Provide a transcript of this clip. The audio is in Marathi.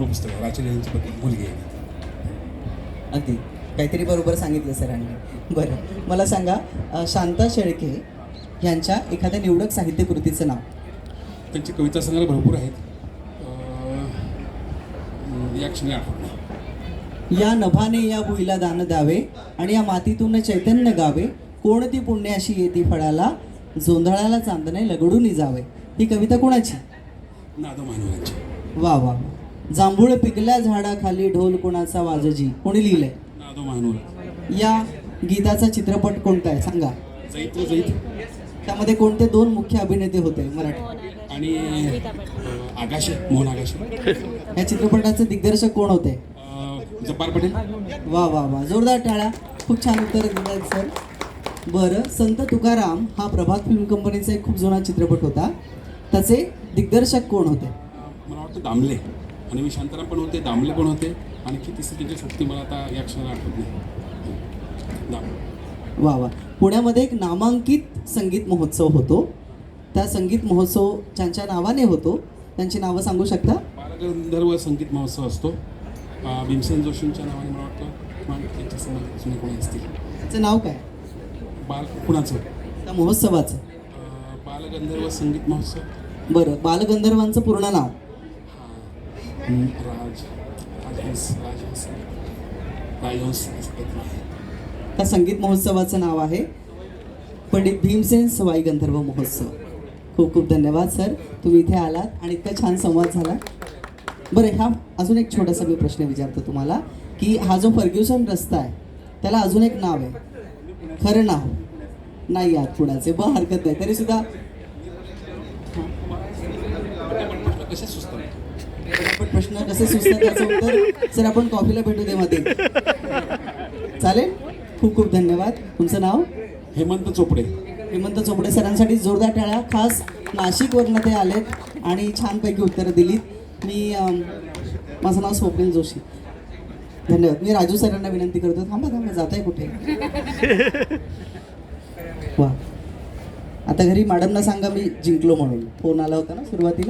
पुस्तक आहे, राचेल यांची मुलगी आहे. अगदी काहीतरी बरोबर सांगितलं सरांनी. बरं मला सांगा, शांता शेळके यांच्या एखाद्या निवडक साहित्य कृतीचं नाव. त्यांची कविता संग्रह भरपूर आहेत. या क्षणी आठवत नाही. या नभाने या भुईला दान द्यावे आणि या मातीतून चैतन्य गावे, कोणती पुण्याशी येती फळाला, जोंधळाला चांदणे लगडून जावे. ही कविता कोणाची? नादो मानवांची. वा वा. जांभूळ पिकल्या झाडाखाली ढोल कोणाचा वाजजी, कोणी लिहिलंय? नादो मानव. या गीताचा चित्रपट कोणता आहे सांगा. जैत जैत. त्यामध्ये कोणते दोन मुख्य अभिनेते होते मराठी? आणि आगाशे, मोहन आगाशे. या चित्रपटाचे दिग्दर्शक कोण होते? जब्बार पटेल. वा वा वा, जोरदार टाळ्या. खूप छान उत्तर दिलं सर. बरं, संत तुकाराम हा प्रभात फिल्म कंपनीचा एक खूप जुना चित्रपट होता, त्याचे दिग्दर्शक कोण होते? मला वाटतं दामले. आणि मी शांताराम पण होते, दामले पण होते, आणखी तिसरी त्यांची शक्ती मला आता या क्षणाला आठवत नाही. वा वा. पुण्यामध्ये एक नामांकित संगीत महोत्सव होतो, त्या संगीत महोत्सव ज्यांच्या नावाने होतो त्यांची नावं सांगू शकता? बालगंधर्व संगीत महोत्सव असतो. भीमसेन जोशींच्या नावाने मला वाटतं त्यांच्या संबंधित जुने कोणी असतील. त्याचं नाव काय कुणाचं? त्या महोत्सवाचं? बालगंधर्व संगीत महोत्सव. बरं, बालगंधर्वांचं पूर्ण नाव? राजहंस. त्या संगीत महोत्सवाचं नाव आहे पंडित भीमसेन सवाई गंधर्व महोत्सव. खूप खूप धन्यवाद सर, तुम्ही इथे आलात आणि इतका छान संवाद झाला. बरं, ह्या अजून एक छोटासा मी प्रश्न विचारतो तुम्हाला, की हा जो फर्ग्युसन रस्ता आहे त्याला अजून एक नाव आहे, खरं नाव नाही याद पुण्याचे, हरकत नाही तरी सुद्धा. कसे सुचतात? प्रश्न कसे सुचतात त्याचं उत्तर सर आपण कॉफीला भेटू दे मध्ये. चालेल. खूप खूप धन्यवाद. तुमचं नाव? हेमंत चोपडे. हेमंत चोपडे सरांसाठी जोरदार टाळ्या. खास नाशिकवरनं ते आलेत आणि छानपैकी उत्तरं दिलीत. माझं नाव स्वप्नील जोशी. धन्यवाद. मी राजू सरांना विनंती करतो, थांबा जात आहे कुठे? वा. आता घरी मॅडमना सांगा मी जिंकलो म्हणून. फोन आला होता ना सुरुवातीला.